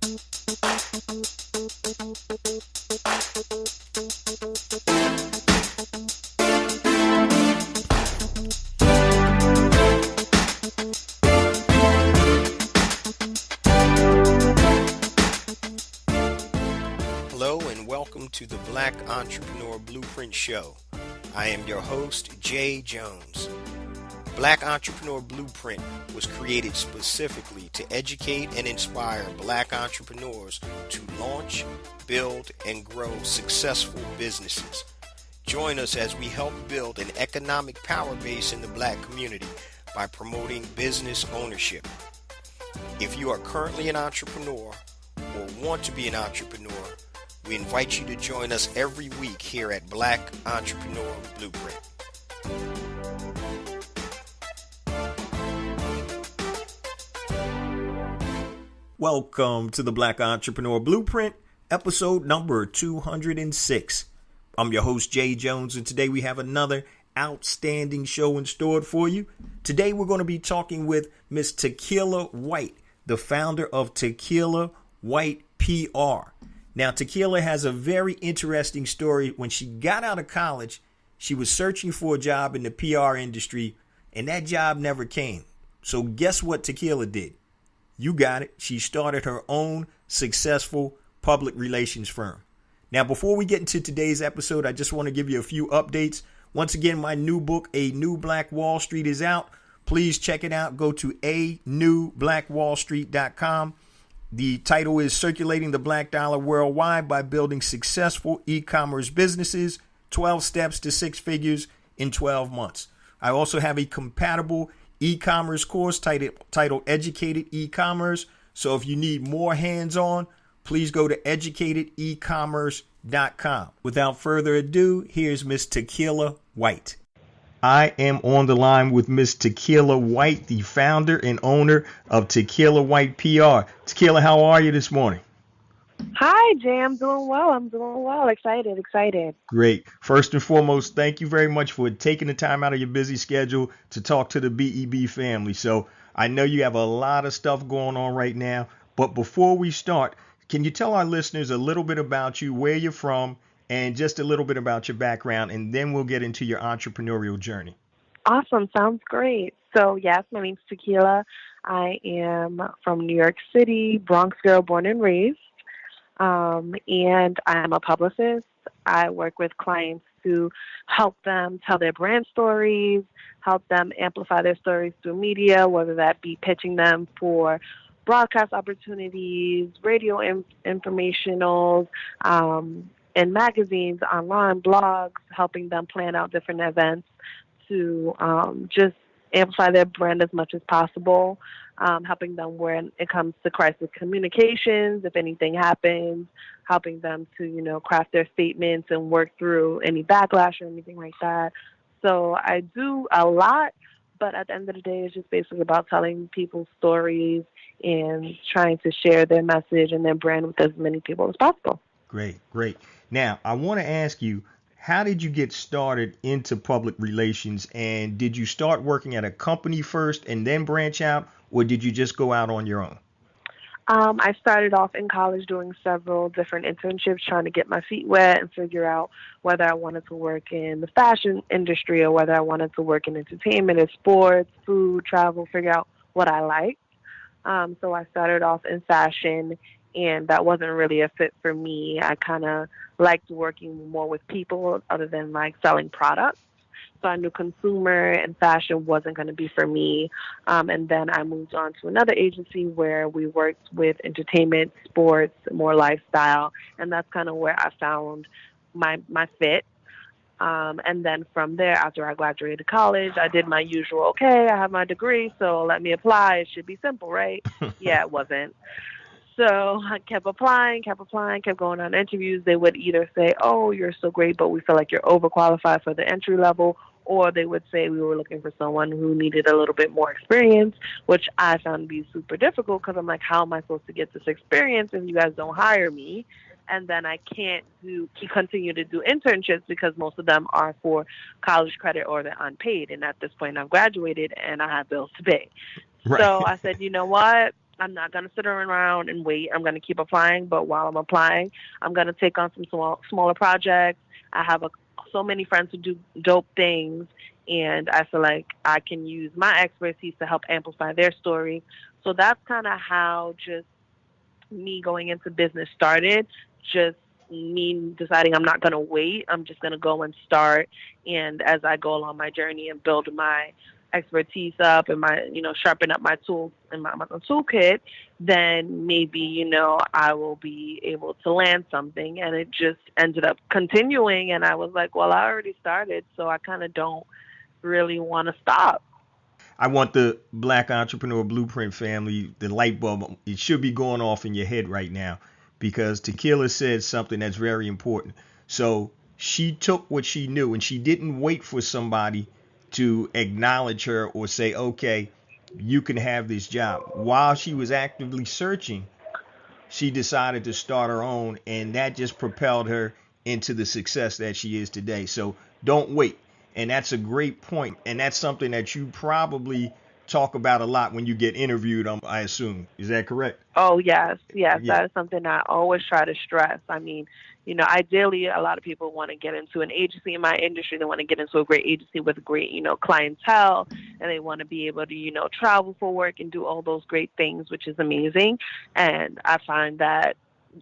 Hello and welcome to the Black Entrepreneur Blueprint Show. I am your host, Jay Jones. Black Entrepreneur Blueprint was created specifically to educate and inspire Black entrepreneurs to launch, build, and grow successful businesses. Join us as we help build an economic power base in the Black community by promoting business ownership. If you are currently an entrepreneur or want to be an entrepreneur, we invite you to join us every week here at Black Entrepreneur Blueprint. Welcome to the Black Entrepreneur Blueprint, episode number 206. I'm your host, Jay Jones, and today we have another outstanding show in store for you. Today we're going to be talking with Miss Tequilla White, the founder of Tequilla White PR. Now, Tequilla has a very interesting story. When she got out of college, she was searching for a job in the PR industry, and that job never came. So guess what Tequilla did? You got it. She started her own successful public relations firm. Now, before we get into today's episode, I just want to give you a few updates. Once again, my new book, A New Black Wall Street, is out. Please check it out. Go to anewblackwallstreet.com. The title is Circulating the Black Dollar Worldwide by Building Successful E-Commerce Businesses, 12 Steps to Six Figures in 12 Months. I also have a compatible e-commerce course titled Educated E-Commerce. So if you need more hands-on, please go to educatedecommerce.com. Without further ado, here's Miss Tequilla White. I am on the line with Miss Tequilla White, the founder and owner of Tequilla White PR. Tequilla, how are you this morning? Hi, Jay. I'm doing well. Excited. Great. First and foremost, thank you very much for taking the time out of your busy schedule to talk to the BEB family. So I know you have a lot of stuff going on right now, but before we start, can you tell our listeners a little bit about you, where you're from, and just a little bit about your background, and then we'll get into your entrepreneurial journey. Awesome. Sounds great. So, yes, my name's Tequilla. I am from New York City, Bronx girl, born and raised, and I'm a publicist. I work with clients to help them tell their brand stories, help them amplify their stories through media, whether that be pitching them for broadcast opportunities, radio informationals, in magazines, online blogs, helping them plan out different events to just amplify their brand as much as possible, helping them when it comes to crisis communications, if anything happens, helping them to, craft their statements and work through any backlash or anything like that. So I do a lot, but at the end of the day, it's just basically about telling people's stories and trying to share their message and their brand with as many people as possible. Great. Now, I want to ask you, how did you get started into public relations, and did you start working at a company first and then branch out, or did you just go out on your own? I started off in college doing several different internships, trying to get my feet wet and figure out whether I wanted to work in the fashion industry or whether I wanted to work in entertainment or sports, food, travel, figure out what I liked. So I started off in fashion, and that wasn't really a fit for me. I kind of liked working more with people other than like selling products. So I knew consumer and fashion wasn't going to be for me. And then I moved on to another agency where we worked with entertainment, sports, more lifestyle. And that's kind of where I found my fit. And then from there, after I graduated college, I did my usual, okay, I have my degree, so let me apply. It should be simple, right? Yeah, it wasn't. So I kept applying, kept going on interviews. They would either say, oh, you're so great, but we feel like you're overqualified for the entry level, or they would say we were looking for someone who needed a little bit more experience, which I found to be super difficult because I'm like, how am I supposed to get this experience if you guys don't hire me? And then I can't continue to do internships because most of them are for college credit or they're unpaid. And at this point, I've graduated and I have bills to pay. Right. So I said, you know what? I'm not going to sit around and wait. I'm going to keep applying, but while I'm applying, I'm going to take on some smaller projects. I have so many friends who do dope things, and I feel like I can use my expertise to help amplify their story. So that's kind of how just me going into business started. Just me deciding I'm not going to wait. I'm just going to go and start. And as I go along my journey and build my expertise up and my, sharpen up my tools and my toolkit, then maybe, I will be able to land something. And it just ended up continuing. And I was like, well, I already started, so I kind of don't really want to stop. I want the Black Entrepreneur Blueprint family, the light bulb, it should be going off in your head right now because Tequilla said something that's very important. So she took what she knew and she didn't wait for somebody to acknowledge her or say, okay, you can have this job. While she was actively searching, she decided to start her own, and that just propelled her into the success that she is today. So don't wait. And that's a great point. And that's something that you probably talk about a lot when you get interviewed, I assume. Is that correct? Oh, yes, yes. Yeah. That is something I always try to stress. I mean, ideally, a lot of people want to get into an agency in my industry. They want to get into a great agency with great, clientele, and they want to be able to, travel for work and do all those great things, which is amazing. And I find that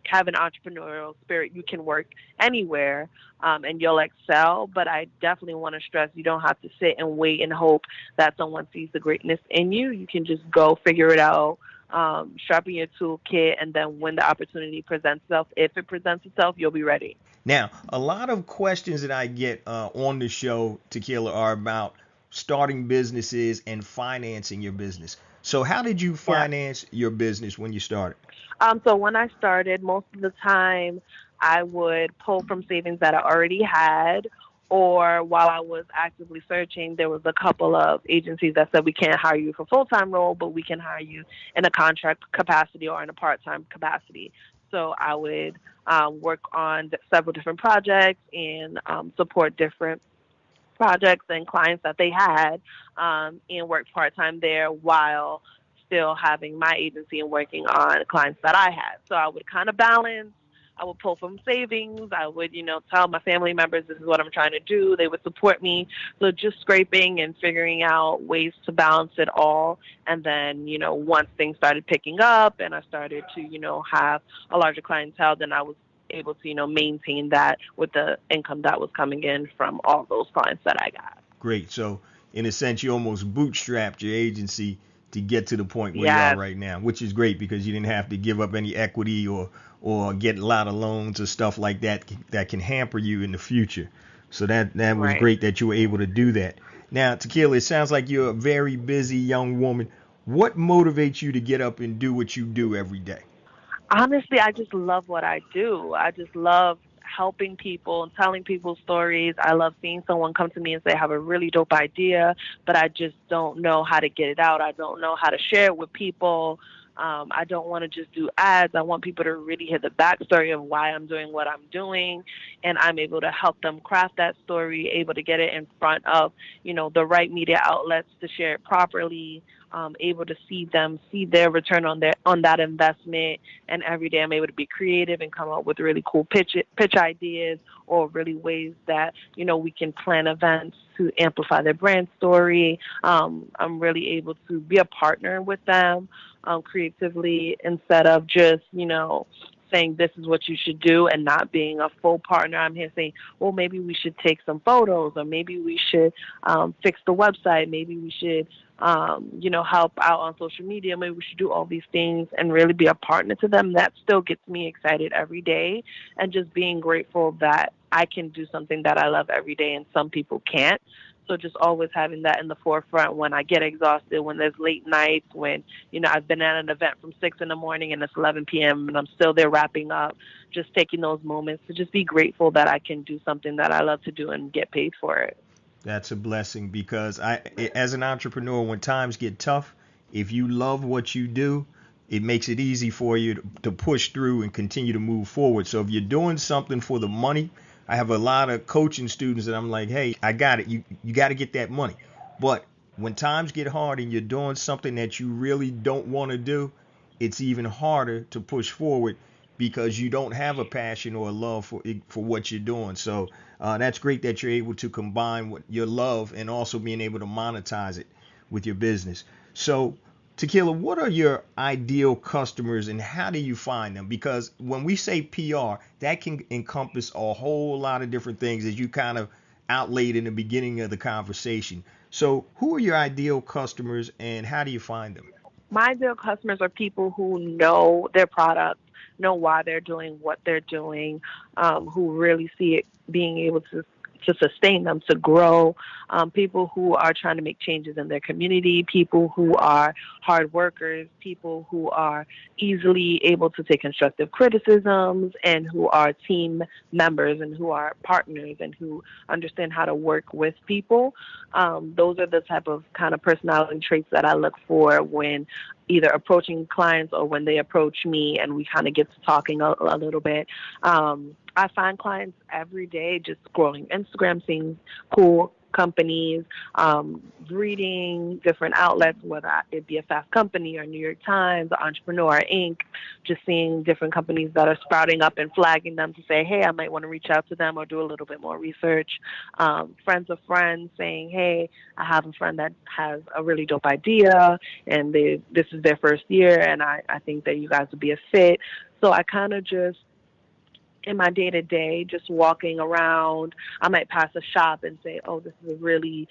have an entrepreneurial spirit, you can work anywhere, and you'll excel. But I definitely want to stress you don't have to sit and wait and hope that someone sees the greatness in you. You can just go figure it out, sharpen your toolkit, and then when the opportunity presents itself, if it presents itself, you'll be ready. Now, a lot of questions that I get on the show, Tequila, are about starting businesses and financing your business. So, how did you Yeah. finance your business when you started? So when I started, most of the time I would pull from savings that I already had, or while I was actively searching, there was a couple of agencies that said we can't hire you for full-time role, but we can hire you in a contract capacity or in a part-time capacity. So I would work on several different projects and support different projects and clients that they had, and work part-time there while still having my agency and working on clients that I had. So I would kind of balance. I would pull from savings. I would, tell my family members this is what I'm trying to do. They would support me. So just scraping and figuring out ways to balance it all. And then, once things started picking up and I started to, have a larger clientele, then I was able to, maintain that with the income that was coming in from all those clients that I got. Great. So, in a sense, you almost bootstrapped your agency to get to the point where you are Yes, right now, which is great because you didn't have to give up any equity or get a lot of loans or stuff like that that can hamper you in the future. So that was right. great that you were able to do that. Now, Tequila, it sounds like you're a very busy young woman. What motivates you to get up and do what you do every day? Honestly, I just love what I do. I just love helping people and telling people stories. I love seeing someone come to me and say, I have a really dope idea, but I just don't know how to get it out. I don't know how to share it with people. I don't want to just do ads. I want people to really hear the backstory of why I'm doing what I'm doing, and I'm able to help them craft that story, able to get it in front of, the right media outlets to share it properly, able to see their return on that investment. And every day I'm able to be creative and come up with really cool pitch ideas or really ways that, we can plan events to amplify their brand story. I'm really able to be a partner with them, creatively, instead of just, saying this is what you should do and not being a full partner. I'm here saying, well, maybe we should take some photos, or maybe we should fix the website. Maybe we should, help out on social media. Maybe we should do all these things and really be a partner to them. That still gets me excited every day, and just being grateful that I can do something that I love every day and some people can't. So just always having that in the forefront when I get exhausted, when there's late nights, when, I've been at an event from 6 in the morning and it's 11 p.m. and I'm still there wrapping up, just taking those moments to just be grateful that I can do something that I love to do and get paid for it. That's a blessing because as an entrepreneur, when times get tough, if you love what you do, it makes it easy for you to push through and continue to move forward. So if you're doing something for the money, I have a lot of coaching students that I'm like, hey, I got it. You got to get that money. But when times get hard and you're doing something that you really don't want to do, it's even harder to push forward because you don't have a passion or a love for what you're doing. So that's great that you're able to combine what your love and also being able to monetize it with your business. So Tequilla, what are your ideal customers and how do you find them? Because when we say PR, that can encompass a whole lot of different things as you kind of outlaid in the beginning of the conversation. So who are your ideal customers and how do you find them? My ideal customers are people who know their product, know why they're doing what they're doing, who really see it being able to sustain them, to grow, people who are trying to make changes in their community, people who are hard workers, people who are easily able to take constructive criticisms, and who are team members and who are partners and who understand how to work with people. Those are the type of kind of personality traits that I look for when either approaching clients or when they approach me and we kind of get to talking a little bit. I find clients every day just scrolling Instagram, seeing cool companies, reading different outlets, whether it be a Fast Company or New York Times or Entrepreneur Inc., just seeing different companies that are sprouting up and flagging them to say, hey, I might want to reach out to them or do a little bit more research. Friends of friends saying, hey, I have a friend that has a really dope idea and this is their first year and I think that you guys would be a fit. So I kind of just in my day to day, just walking around, I might pass a shop and say, "Oh, this is a really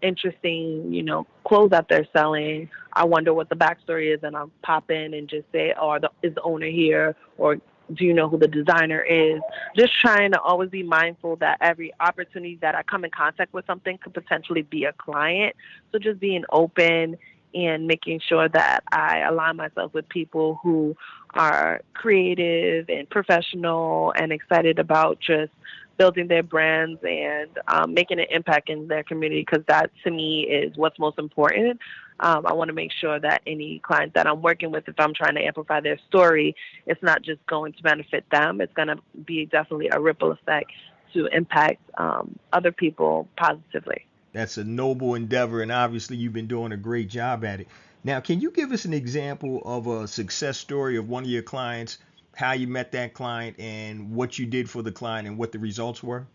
interesting, clothes that they're selling. I wonder what the backstory is." And I'll pop in and just say, "Oh, is the owner here?" Or do you know who the designer is? Just trying to always be mindful that every opportunity that I come in contact with something could potentially be a client. So just being open and making sure that I align myself with people who are creative and professional and excited about just building their brands and making an impact in their community, because that to me is what's most important. I want to make sure that any client that I'm working with, if I'm trying to amplify their story, it's not just going to benefit them. It's going to be definitely a ripple effect to impact other people positively. That's a noble endeavor, and obviously you've been doing a great job at it. Now, can you give us an example of a success story of one of your clients, how you met that client, and what you did for the client and what the results were?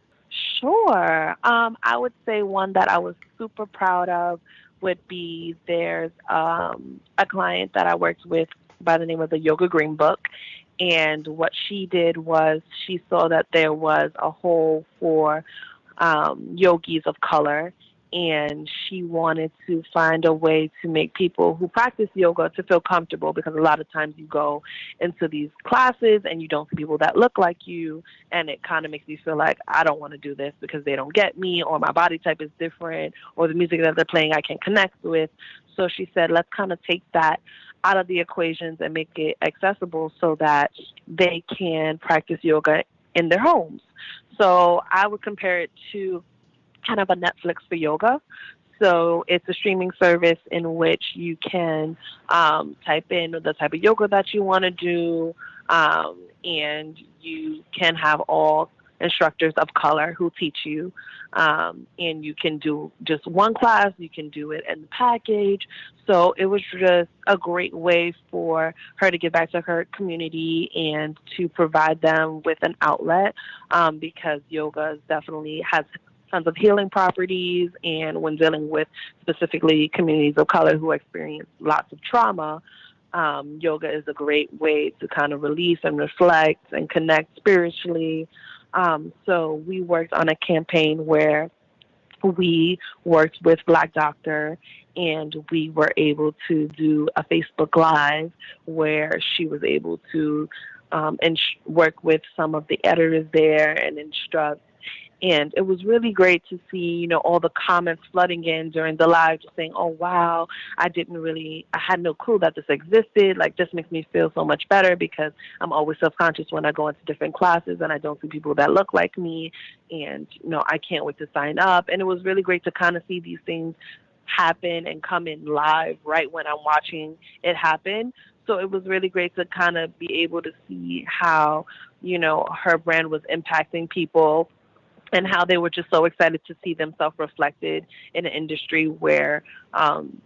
Sure. I would say one that I was super proud of would be there's a client that I worked with by the name of the Yoga Green Book. And what she did was she saw that there was a hole for yogis of color, and she wanted to find a way to make people who practice yoga to feel comfortable, because a lot of times you go into these classes and you don't see people that look like you, and it kind of makes you feel like I don't want to do this because they don't get me, or my body type is different, or the music that they're playing I can connect with. So she said, let's kind of take that out of the equations and make it accessible so that they can practice yoga in their homes. So I would compare it to kind of a Netflix for yoga. So it's a streaming service in which you can type in the type of yoga that you want to do, and you can have all instructors of color who teach you. And you can do just one class, you can do it in the package. So it was just a great way for her to give back to her community and to provide them with an outlet, because yoga definitely has tons of healing properties. And when dealing with specifically communities of color who experience lots of trauma, yoga is a great way to kind of release and reflect and connect spiritually. So we worked on a campaign where we worked with Black Doctor, and we were able to do a Facebook Live where she was able to work with some of the editors there and instruct. And it was really great to see, all the comments flooding in during the live, just saying, oh, wow, I had no clue that this existed. Like, this makes me feel so much better, because I'm always self-conscious when I go into different classes and I don't see people that look like me. And, I can't wait to sign up. And it was really great to kind of see these things happen and come in live right when I'm watching it happen. So it was really great to kind of be able to see how, her brand was impacting people and how they were just so excited to see themselves reflected in an industry where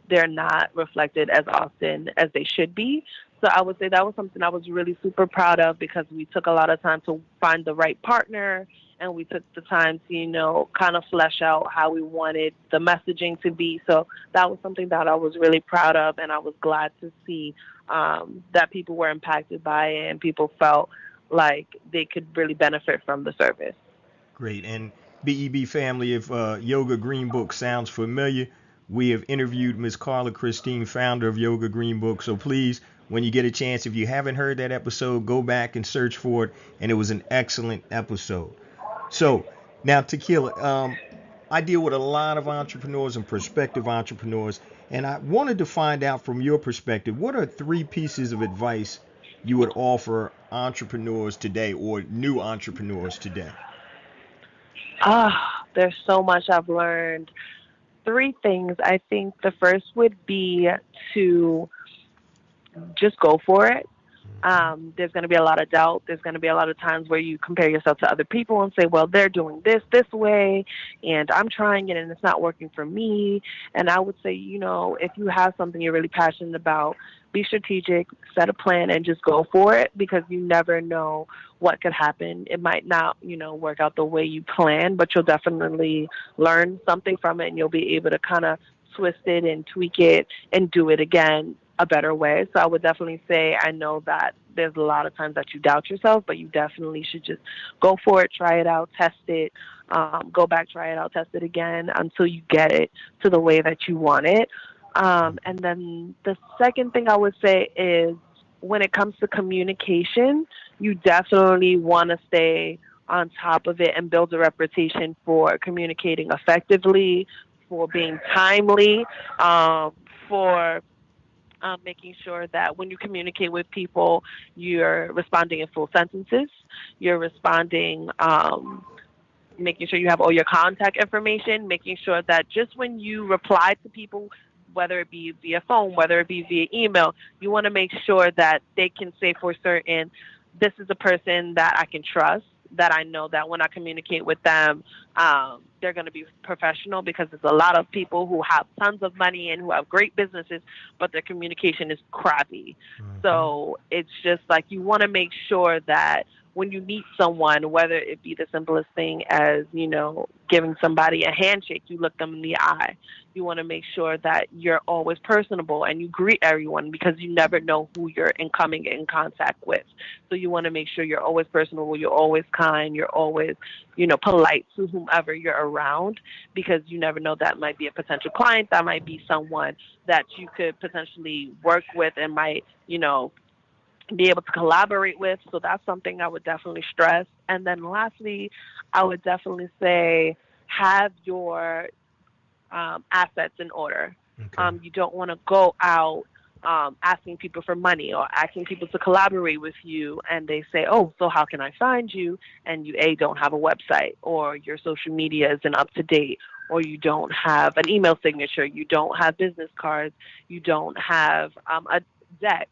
they're not reflected as often as they should be. So I would say that was something I was really super proud of, because we took a lot of time to find the right partner, and we took the time to, kind of flesh out how we wanted the messaging to be. So that was something that I was really proud of, and I was glad to see that people were impacted by it and people felt like they could really benefit from the service. Great. And BEB family, if Yoga Green Book sounds familiar, we have interviewed Ms. Carla Christine, founder of Yoga Green Book. So please, when you get a chance, if you haven't heard that episode, go back and search for it. And it was an excellent episode. So now, Tequilla, I deal with a lot of entrepreneurs and prospective entrepreneurs, and I wanted to find out from your perspective, what are 3 pieces of advice you would offer entrepreneurs today or new entrepreneurs today? There's so much I've learned. 3 things. I think the first would be to just go for it. There's going to be a lot of doubt. There's going to be a lot of times where you compare yourself to other people and say, well, they're doing this way, and I'm trying it and it's not working for me. And I would say, if you have something you're really passionate about, be strategic, set a plan, and just go for it, because you never know what could happen. It might not, work out the way you plan, but you'll definitely learn something from it, and you'll be able to kind of twist it and tweak it and do it again a better way. So I would definitely say, I know that there's a lot of times that you doubt yourself, but you definitely should just go for it, try it out, test it, go back, try it out, test it again until you get it to the way that you want it. And then the second thing I would say is, when it comes to communication, you definitely want to stay on top of it and build a reputation for communicating effectively, for being timely, for making sure that when you communicate with people, you're responding in full sentences, you're responding, making sure you have all your contact information, making sure that just when you reply to people, whether it be via phone, whether it be via email, you want to make sure that they can say for certain, this is a person that I can trust, that I know that when I communicate with them, they're going to be professional, because there's a lot of people who have tons of money and who have great businesses, but their communication is crappy. Mm-hmm. So it's just like, you want to make sure that when you meet someone, whether it be the simplest thing as, giving somebody a handshake, you look them in the eye. You want to make sure that you're always personable and you greet everyone, because you never know who you're coming in contact with. So you want to make sure you're always personable, you're always kind, you're always, polite to whomever you're around, because you never know, that might be a potential client, that might be someone that you could potentially work with and might, be able to collaborate with. So that's something I would definitely stress. And then lastly, I would definitely say, have your assets in order. Okay. You don't want to go out asking people for money or asking people to collaborate with you, and they say, oh, so how can I find you? And you, don't have a website, or your social media isn't up to date, or you don't have an email signature, you don't have business cards, you don't have a deck,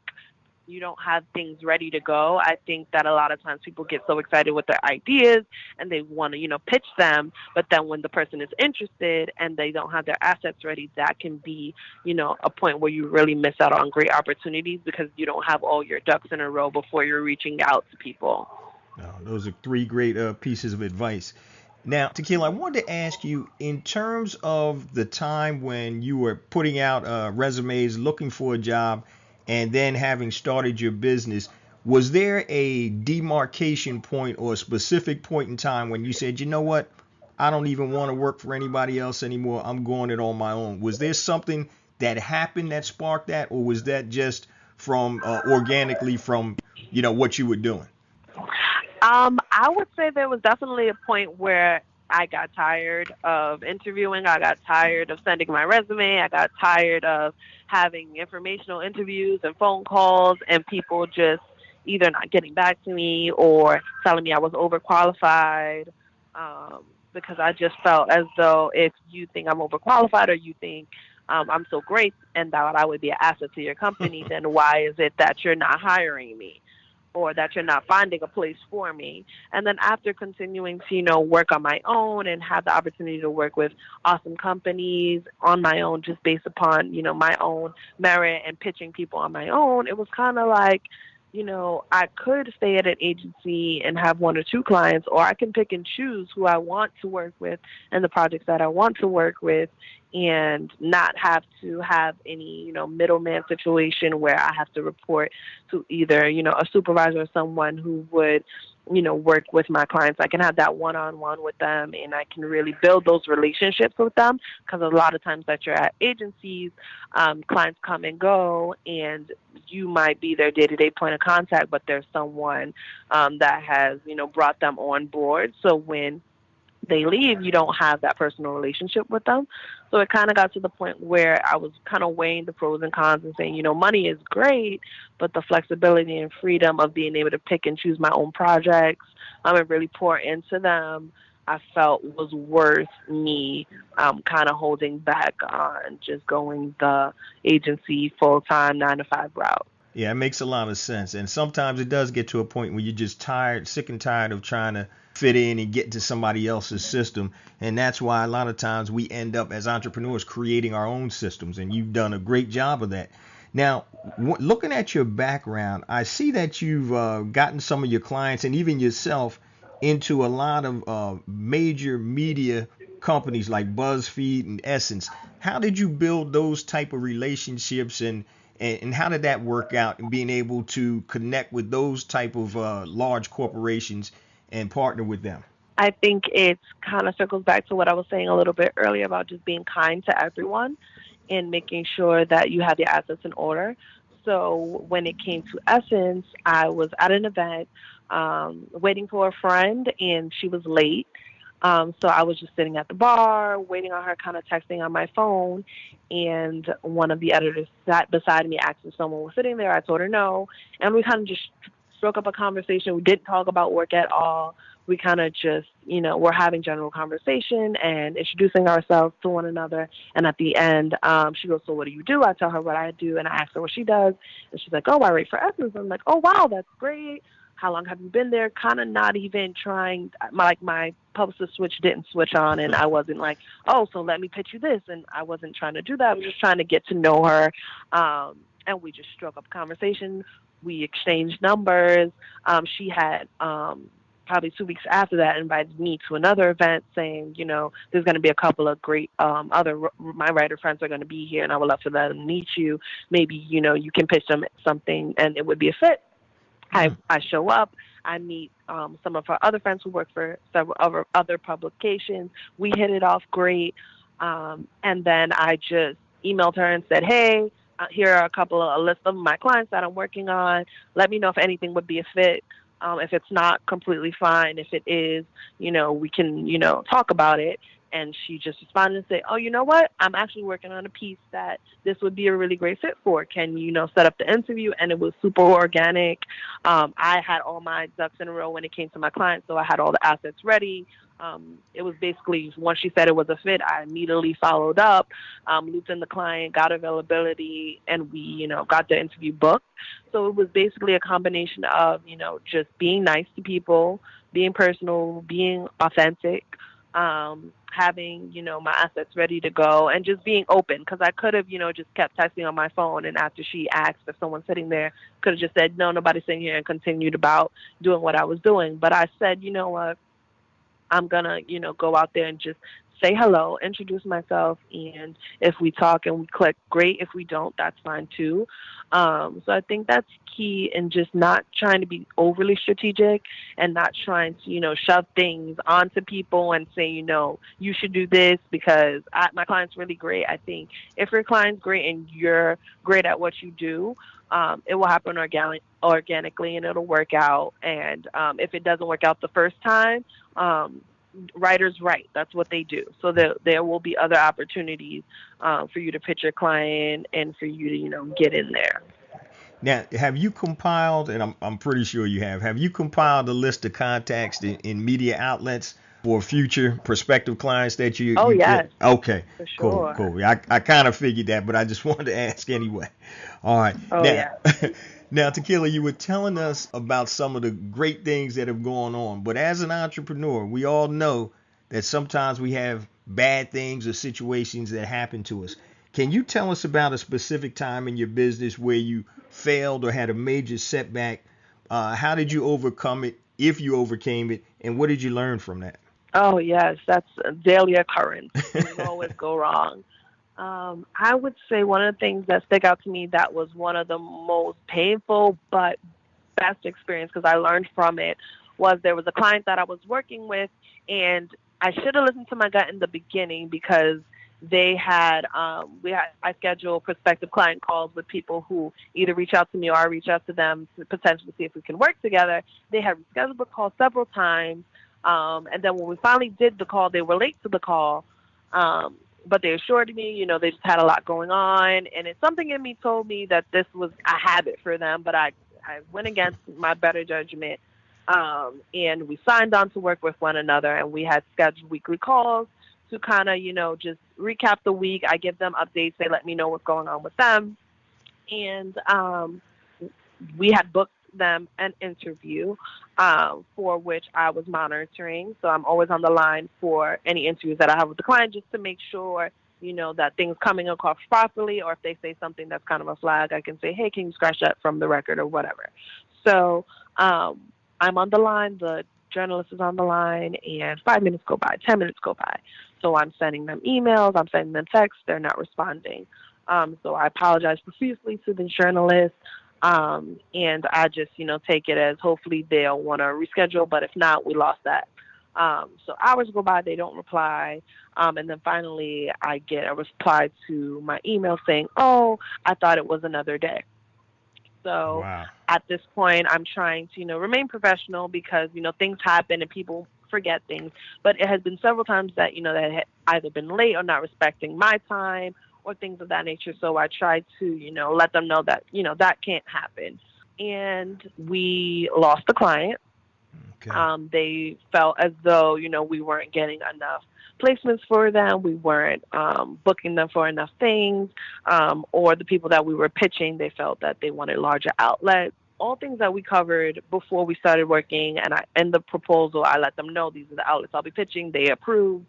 you don't have things ready to go. I think that a lot of times people get so excited with their ideas and they want to, pitch them. But then when the person is interested and they don't have their assets ready, that can be, a point where you really miss out on great opportunities, because you don't have all your ducks in a row before you're reaching out to people. Those are 3 great pieces of advice. Now, Tequilla, I wanted to ask you, in terms of the time when you were putting out resumes, looking for a job, and then having started your business, was there a demarcation point or a specific point in time when you said, you know what, I don't even want to work for anybody else anymore, I'm going it on my own? Was there something that happened that sparked that, or was that just from organically from, what you were doing? I would say there was definitely a point where I got tired of interviewing. I got tired of sending my resume. I got tired of having informational interviews and phone calls and people just either not getting back to me or telling me I was overqualified, because I just felt as though if you think I'm overqualified, or you think I'm so great and that I would be an asset to your company, then why is it that you're not hiring me? or that you're not finding a place for me. And then after continuing to, work on my own and have the opportunity to work with awesome companies on my own, just based upon, my own merit and pitching people on my own, it was kind of like, I could stay at an agency and have one or two clients, or I can pick and choose who I want to work with and the projects that I want to work with, and not have to have any, middleman situation where I have to report to either, a supervisor or someone who would, work with my clients. I can have that one-on-one with them, and I can really build those relationships with them, because a lot of times that you're at agencies, clients come and go, and you might be their day-to-day point of contact, but there's someone that has, brought them on board. So when they leave, you don't have that personal relationship with them. So it kind of got to the point where I was kind of weighing the pros and cons and saying, money is great, but the flexibility and freedom of being able to pick and choose my own projects and really pour into them, I felt was worth me kind of holding back on just going the agency full-time 9-to-5 route. Yeah, it makes a lot of sense. And sometimes it does get to a point where you're just tired, sick and tired of trying to fit in and get into somebody else's system. And that's why a lot of times we end up as entrepreneurs creating our own systems. And you've done a great job of that. Now, looking at your background, I see that you've gotten some of your clients and even yourself into a lot of major media companies like BuzzFeed and Essence. How did you build those type of relationships, and how did that work out, and being able to connect with those type of large corporations and partner with them? I think it kind of circles back to what I was saying a little bit earlier about just being kind to everyone and making sure that you have your assets in order. So when it came to Essence, I was at an event waiting for a friend, and she was late. So I was just sitting at the bar, waiting on her, kind of texting on my phone. And one of the editors sat beside me, asked if someone was sitting there. I told her no. And we kind of just struck up a conversation. We didn't talk about work at all. We kind of just, we're having general conversation and introducing ourselves to one another. And at the end, she goes, "So what do you do?" I tell her what I do, and I ask her what she does. And she's like, "Oh, I write for Essence." I'm like, "Oh, wow, that's great. How long have you been there?" Kind of not even trying, my publicist switch didn't switch on, and I wasn't like, "Oh, so let me pitch you this." And I wasn't trying to do that. I was just trying to get to know her. And we just struck up conversation. We exchanged numbers. She had, probably 2 weeks after that, invited me to another event saying, there's going to be a couple of great my writer friends are going to be here, and I would love for them to meet you. Maybe, you can pitch them something and it would be a fit. I show up. I meet some of her other friends who work for several other publications. We hit it off great. And then I just emailed her and said, "Hey, here are a list of my clients that I'm working on. Let me know if anything would be a fit. If it's not, completely fine. If it is, we can, talk about it." And she just responded and said, "Oh, you know what? I'm actually working on a piece that this would be a really great fit for. Can you, set up the interview?" And it was super organic. I had all my ducks in a row when it came to my client, so I had all the assets ready. It was basically, once she said it was a fit, I immediately followed up, looped in the client, got availability, and we, got the interview booked. So it was basically a combination of, just being nice to people, being personal, being authentic, having, my assets ready to go, and just being open, because I could have, just kept texting on my phone, and after she asked if someone's sitting there, could have just said, "No, nobody's sitting here," and continued about doing what I was doing. But I said, "You know what? I'm going to, go out there and just say hello, introduce myself, and if we talk and we click, great. If we don't, that's fine too." So I think that's key in just not trying to be overly strategic and not trying to, shove things onto people and say, "You should do this because my client's really great." I think if your client's great and you're great at what you do, it will happen organically, and it'll work out. And if it doesn't work out the first time, writers write. That's what they do. So there will be other opportunities for you to pitch your client and for you to, get in there. Now, have you compiled, and I'm pretty sure you have you compiled a list of contacts in media outlets for future prospective clients that you yes. get? Okay, for sure. Cool. I kind of figured that, but I just wanted to ask anyway. All right. Now, Now, Tequila, you were telling us about some of the great things that have gone on, but as an entrepreneur, we all know that sometimes we have bad things or situations that happen to us. Can you tell us about a specific time in your business where you failed or had a major setback? How did you overcome it, if you overcame it, and what did you learn from that? Oh, yes, that's a daily occurrence. Things always go wrong. I would say one of the things that stick out to me that was one of the most painful but best experience because I learned from it was there was a client that I was working with, and I should have listened to my gut in the beginning because they had I schedule prospective client calls with people who either reach out to me or I reach out to them to potentially see if we can work together. They had scheduled the call several times, and then when we finally did the call, they were late to the call. But they assured me, they just had a lot going on, and it's something in me told me that this was a habit for them, but I went against my better judgment, and we signed on to work with one another, and we had scheduled weekly calls to kind of, just recap the week. I give them updates. They let me know what's going on with them, and we had booked them an interview for which I was monitoring. So I'm always on the line for any interviews that I have with the client just to make sure, that things coming across properly, or if they say something that's kind of a flag, I can say, hey, can you scratch that from the record or whatever. So I'm on the line, the journalist is on the line, and 5 minutes go by, 10 minutes go by. So I'm sending them emails, I'm sending them texts, they're not responding. So I apologize profusely to the journalist. And I just, take it as hopefully they'll want to reschedule, but if not, we lost that. So hours go by, they don't reply. And then finally I get a reply to my email saying, oh, I thought it was another day. So Wow. at this point, I'm trying to, remain professional because, things happen and people forget things. But it has been several times that, that had either been late or not respecting my time or things of that nature. So I try to, let them know that, that can't happen. And we lost the client. Okay. They felt as though, we weren't getting enough placements for them. We weren't booking them for enough things. Or the people that we were pitching, they felt that they wanted larger outlets. All things that we covered before we started working. And in the proposal, I let them know these are the outlets I'll be pitching. They approved.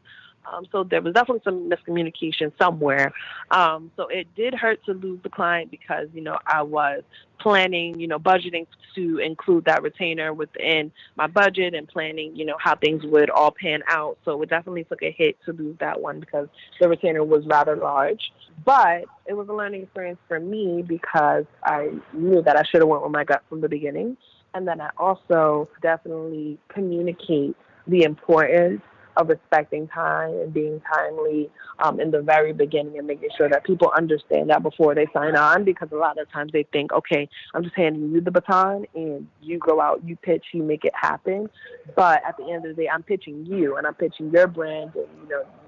So there was definitely some miscommunication somewhere. So it did hurt to lose the client because, I was planning, budgeting to include that retainer within my budget and planning, how things would all pan out. So it definitely took a hit to lose that one because the retainer was rather large. But it was a learning experience for me because I knew that I should have went with my gut from the beginning. And then I also definitely communicate the importance of respecting time and being timely in the very beginning and making sure that people understand that before they sign on, because a lot of times they think, okay, I'm just handing you the baton and you go out, you pitch, you make it happen. But at the end of the day, I'm pitching you and I'm pitching your brand and,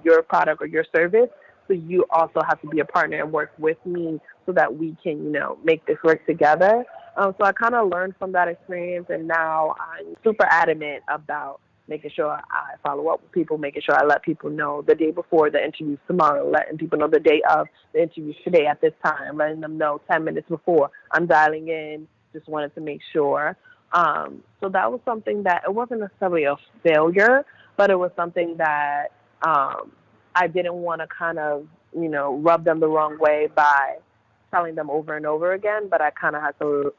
your product or your service. So you also have to be a partner and work with me so that we can, make this work together. So I kind of learned from that experience, and now I'm super adamant about making sure I follow up with people, making sure I let people know the day before the interview's tomorrow, letting people know the day of the interview's today at this time, letting them know 10 minutes before I'm dialing in, just wanted to make sure. So that was something that it wasn't necessarily a failure, but it was something that I didn't want to kind of, rub them the wrong way by telling them over and over again, but I kind of had to,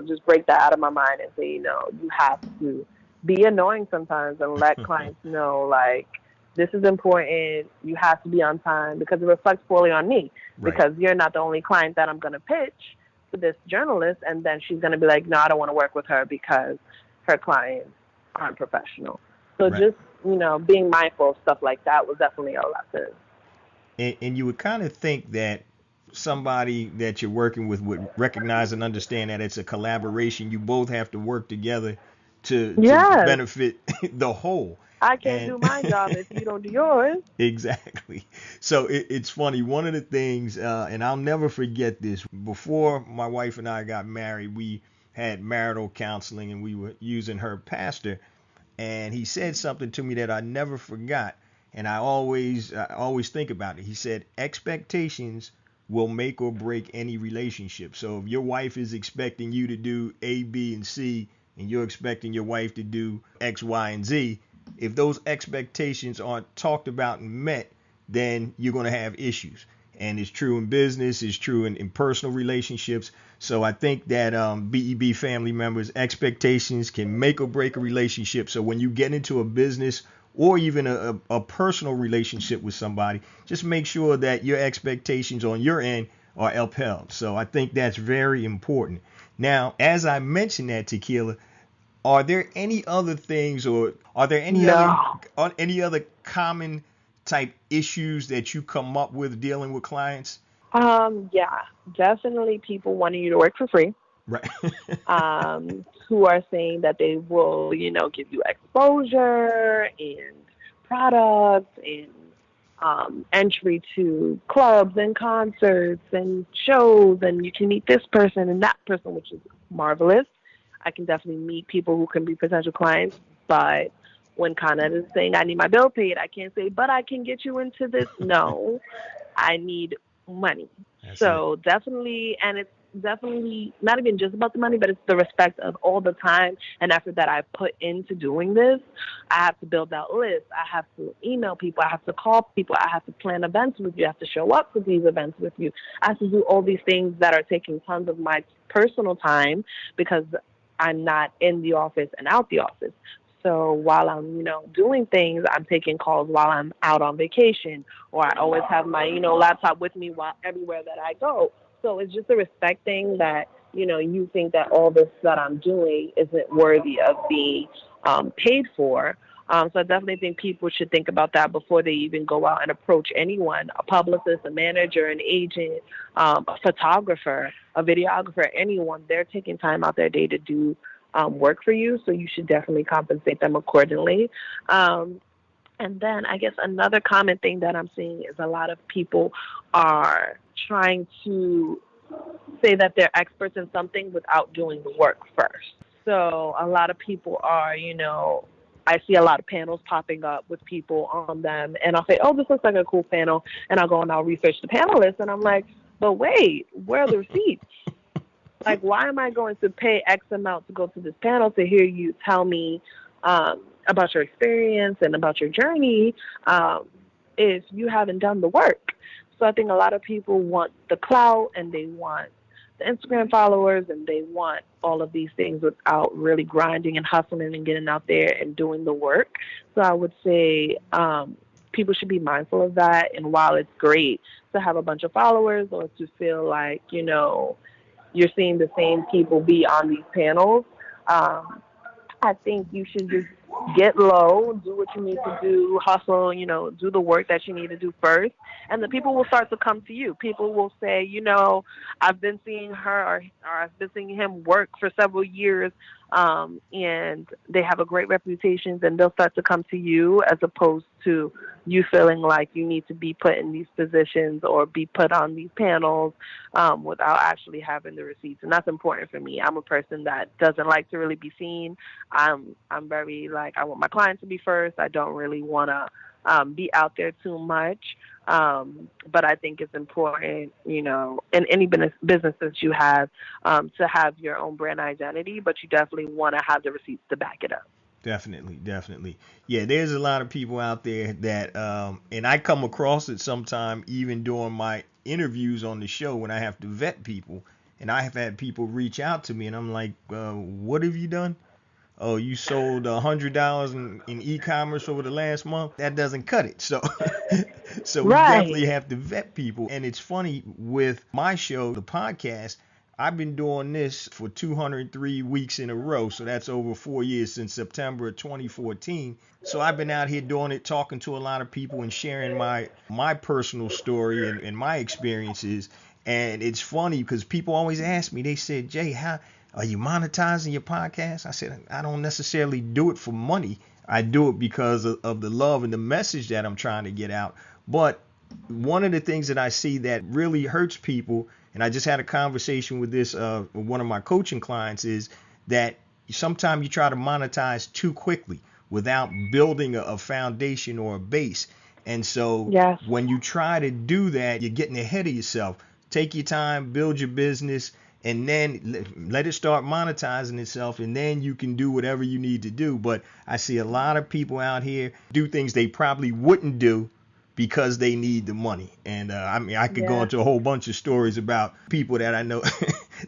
just break that out of my mind and say, you have to be annoying sometimes and let clients know, like, this is important. You have to be on time because it reflects poorly on me. Right. Because you're not the only client that I'm going to pitch to this journalist, and then she's going to be like, no, I don't want to work with her because her clients aren't professional. So Right. just, being mindful of stuff like that was definitely a lesson. And you would kind of think that somebody that you're working with would recognize and understand that it's a collaboration. You both have to work together to Yes. benefit the whole. I can't And do my job if you don't do yours. exactly. So it's funny. One of the things, and I'll never forget this. Before my wife and I got married, we had marital counseling, and we were using her pastor. And he said something to me that I never forgot, and I always think about it. He said, expectations will make or break any relationship. So if your wife is expecting you to do A, B, and C, and you're expecting your wife to do X, Y, and Z, if those expectations aren't talked about and met, then you're going to have issues. And it's true in business, it's true in personal relationships. So I think that BEB family members, expectations can make or break a relationship. So when you get into a business or even a personal relationship with somebody, just make sure that your expectations on your end are upheld. So I think that's very important. Now, as I mentioned that, Tequilla, are there any other things, or are there No. any other common type issues that you come up with dealing with clients? Yeah, definitely people wanting you to work for free. Right. Who are saying that they will, give you exposure and products and entry to clubs and concerts and shows, and you can meet this person and that person, which is marvelous. I can definitely meet people who can be potential clients, but when Con Ed is saying I need my bill paid, I can't say, but I can get you into this. No, I need money. That's it. So definitely, and it's definitely not even just about the money, but it's the respect of all the time and effort that I put into doing this. I have to build out lists. I have to email people. I have to call people. I have to plan events with you. I have to show up for these events with you. I have to do all these things that are taking tons of my personal time because I'm not in the office and out the office. So while I'm, doing things, I'm taking calls while I'm out on vacation, or I always have my, laptop with me while everywhere that I go. So it's just a respect thing that, you think that all this that I'm doing isn't worthy of being paid for. So I definitely think people should think about that before they even go out and approach anyone, a publicist, a manager, an agent, a photographer, a videographer, anyone. They're taking time out their day to do work for you, so you should definitely compensate them accordingly. And then I guess another common thing that I'm seeing is a lot of people are trying to say that they're experts in something without doing the work first. So a lot of people are, I see a lot of panels popping up with people on them, and I'll say, oh, this looks like a cool panel, and I'll go and I'll research the panelists, and I'm like, but wait, where are the receipts? Like, why am I going to pay X amount to go to this panel to hear you tell me about your experience and about your journey if you haven't done the work? So I think a lot of people want the clout and they want the Instagram followers and they want all of these things without really grinding and hustling and getting out there and doing the work. So I would say people should be mindful of that. And while it's great to have a bunch of followers or to feel like, you're seeing the same people be on these panels, I think you should just get low, do what you need to do, hustle, do the work that you need to do first. And the people will start to come to you. People will say, I've been seeing her or I've been seeing him work for several years, and they have a great reputation, and they'll start to come to you as opposed to you feeling like you need to be put in these positions or be put on these panels without actually having the receipts. And that's important for me. I'm a person that doesn't like to really be seen. I'm very I want my clients to be first. I don't really want to be out there too much. But I think it's important, in any business that you have, to have your own brand identity, but you definitely want to have the receipts to back it up. Definitely. Yeah, there's a lot of people out there that, and I come across it sometime even during my interviews on the show when I have to vet people, and I have had people reach out to me, and I'm like, what have you done? Oh, you sold $100 in e-commerce over the last month? That doesn't cut it. So, so we definitely have to vet people. And it's funny with my show, the podcast, I've been doing this for 203 weeks in a row. So that's over 4 years, since September of 2014. So I've been out here doing it, talking to a lot of people and sharing my personal story and my experiences. And it's funny because people always ask me, they said, Jay, how are you monetizing your podcast? I said, I don't necessarily do it for money. I do it because of the love and the message that I'm trying to get out. But one of the things that I see that really hurts people, and I just had a conversation with this one of my coaching clients, is that sometimes you try to monetize too quickly without building a foundation or a base. And so when you try to do that, you're getting ahead of yourself. take your time, build your business, and then let it start monetizing itself, and then you can do whatever you need to do. But I see a lot of people out here do things they probably wouldn't do because they need the money. And I mean, I could go Yeah. into a whole bunch of stories about people that I know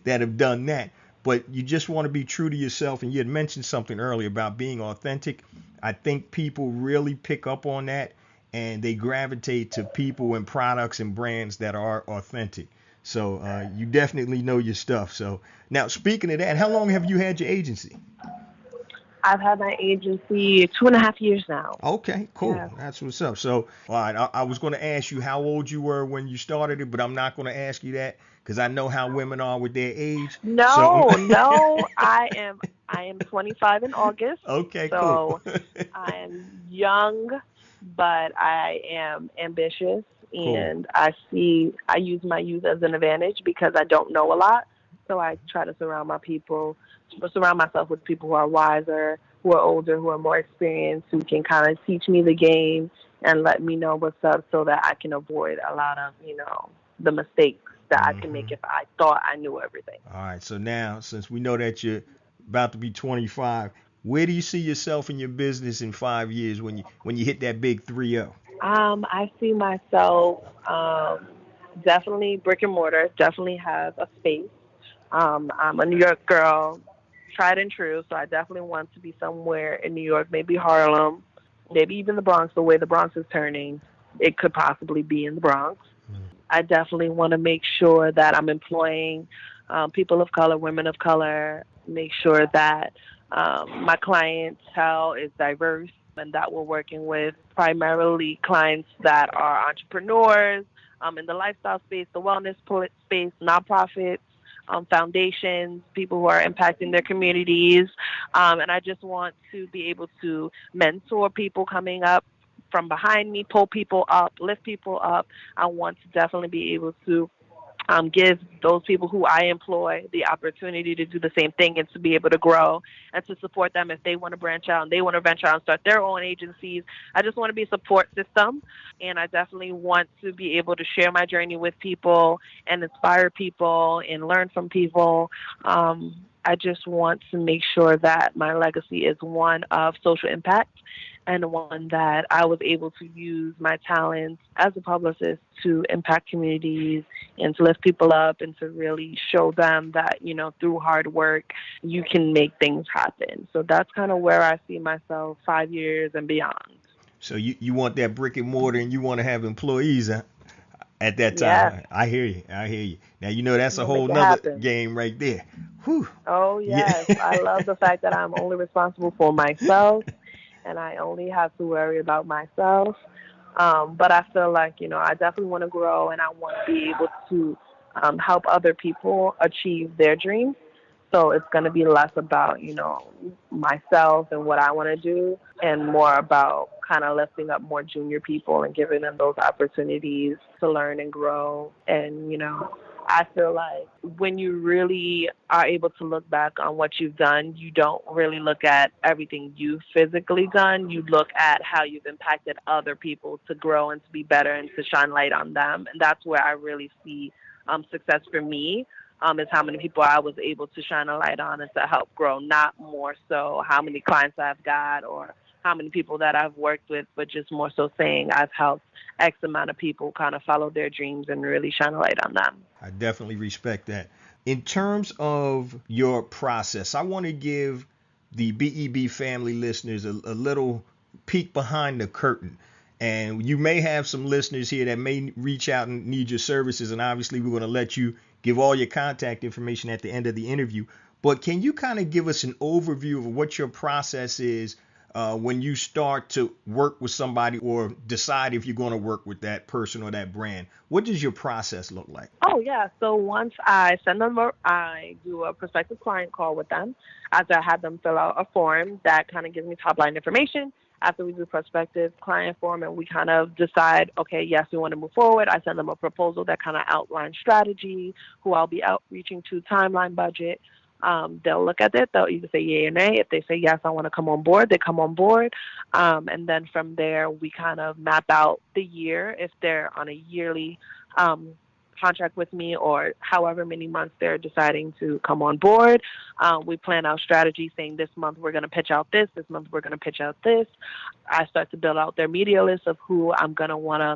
that have done that. But you just want to be true to yourself. And you had mentioned something earlier about being authentic. I think people really pick up on that, and they gravitate to people and products and brands that are authentic. So you definitely know your stuff. So now, speaking of that, how long have you had your agency? I've had my agency 2.5 years now. Okay, cool. Yeah. That's what's up. So, all right, I was going to ask you how old you were when you started it, but I'm not going to ask you that because I know how women are with their age. So, No, I am 25 in August, okay, cool. so I am young, but I am ambitious, Cool. and I use my youth as an advantage because I don't know a lot. So I try to surround myself with people who are wiser, who are older, who are more experienced, who can kind of teach me the game and let me know what's up so that I can avoid a lot of, the mistakes that I can make if I thought I knew everything. All right. So now, since we know that you're about to be 25, where do you see yourself in your business in 5 years when you hit that big 3-0? I see myself definitely brick and mortar, definitely have a space. I'm a New York girl, tried and true, so I definitely want to be somewhere in New York, maybe Harlem, maybe even the Bronx. The way the Bronx is turning, it could possibly be in the Bronx. I definitely want to make sure that I'm employing people of color, women of color, make sure that my clientele is diverse and that we're working with primarily clients that are entrepreneurs in the lifestyle space, the wellness space, nonprofits, foundations, people who are impacting their communities. And I just want to be able to mentor people coming up from behind me, pull people up, lift people up. I want to definitely be able to give those people who I employ the opportunity to do the same thing and to be able to grow and to support them if they want to branch out and they want to venture out and start their own agencies. I just want to be a support system, and I definitely want to be able to share my journey with people and inspire people and learn from people. I just want to make sure that my legacy is one of social impact and one that I was able to use my talents as a publicist to impact communities and to lift people up and to really show them that, through hard work, you can make things happen. So that's kind of where I see myself 5 years and beyond. So you want that brick and mortar, and you want to have employees at that Yes, time. I hear you. I hear you. Now that's a we'll make whole it nother happen. game right there. Whew. Oh, Yeah. yes. I love the fact that I'm only responsible for myself and I only have to worry about myself. But I feel like, I definitely want to grow and I want to be able to help other people achieve their dreams. So it's going to be less about, myself and what I want to do and more about kind of lifting up more junior people and giving them those opportunities to learn and grow. And, I feel like when you really are able to look back on what you've done, you don't really look at everything you've physically done. You look at how you've impacted other people to grow and to be better and to shine light on them. And that's where I really see success for me, is how many people I was able to shine a light on and to help grow, not more so how many clients I've got or how many people that I've worked with, but just more so saying I've helped X amount of people kind of follow their dreams and really shine a light on them. I definitely respect that. In terms of your process, I want to give the BEB family listeners a little peek behind the curtain. And you may have some listeners here that may reach out and need your services. And obviously, we're going to let you give all your contact information at the end of the interview. But can you kind of give us an overview of what your process is when you start to work with somebody or decide if you're going to work with that person or that brand? What does your process look like? Oh, yeah. So once I send them, I do a prospective client call with them after I have them fill out a form that kind of gives me top line information. After we do prospective client form and we kind of decide, okay, yes, we want to move forward, I send them a proposal that kind of outlines strategy, who I'll be outreaching to, timeline, budget. They'll look at it. They'll either say yay or nay. If they say yes, I want to come on board, they come on board. And then from there, we kind of map out the year if they're on a yearly contract with me, or however many months they're deciding to come on board. We plan out strategy saying this month we're going to pitch out this month we're going to pitch out this. I start to build out their media list of who I'm going to want to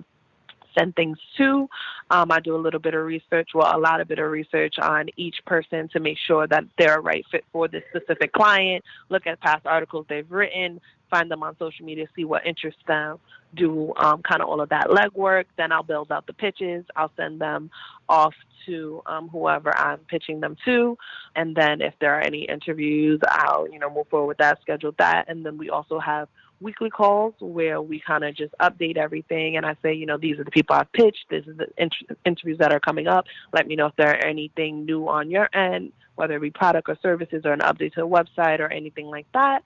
send things to. I do a lot of bit of research on each person to make sure that they're a right fit for this specific client, look at past articles they've written, find them on social media, see what interests them, do kind of all of that legwork. Then I'll build out the pitches. I'll send them off to whoever I'm pitching them to. And then if there are any interviews, I'll, move forward with that, schedule that. And then we also have weekly calls where we kind of just update everything. And I say, these are the people I've pitched. This is the interviews that are coming up. Let me know if there are anything new on your end, whether it be product or services or an update to the website or anything like that.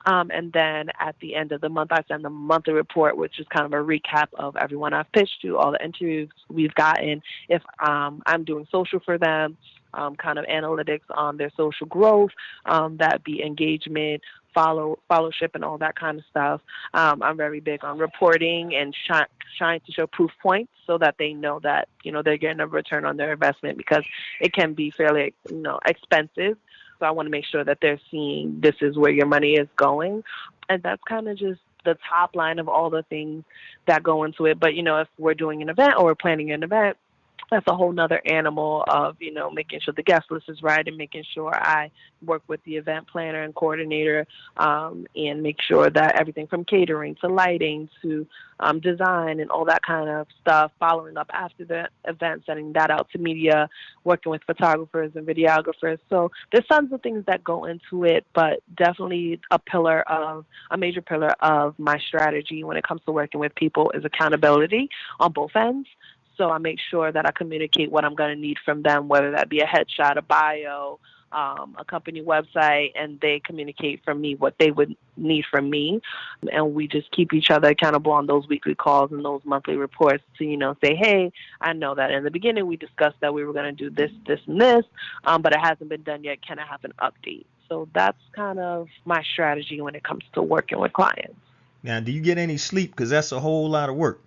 And then at the end of the month, I send them a monthly report, which is kind of a recap of everyone I've pitched to, all the interviews we've gotten. If I'm doing social for them, kind of analytics on their social growth, that be engagement, followership, and all that kind of stuff. I'm very big on reporting and trying to show proof points so that they know that, they're getting a return on their investment, because it can be fairly, expensive. So I want to make sure that they're seeing this is where your money is going. And that's kind of just the top line of all the things that go into it. But, if we're doing an event or we're planning an event, that's a whole nother animal of, making sure the guest list is right and making sure I work with the event planner and coordinator, and make sure that everything from catering to lighting to design and all that kind of stuff, following up after the event, sending that out to media, working with photographers and videographers. So there's tons of things that go into it, but definitely a major pillar of my strategy when it comes to working with people is accountability on both ends. So I make sure that I communicate what I'm going to need from them, whether that be a headshot, a bio, a company website, and they communicate from me what they would need from me. And we just keep each other accountable on those weekly calls and those monthly reports to, say, hey, I know that in the beginning we discussed that we were going to do this, this, and this, but it hasn't been done yet. Can I have an update? So that's kind of my strategy when it comes to working with clients. Now, do you get any sleep? Because that's a whole lot of work.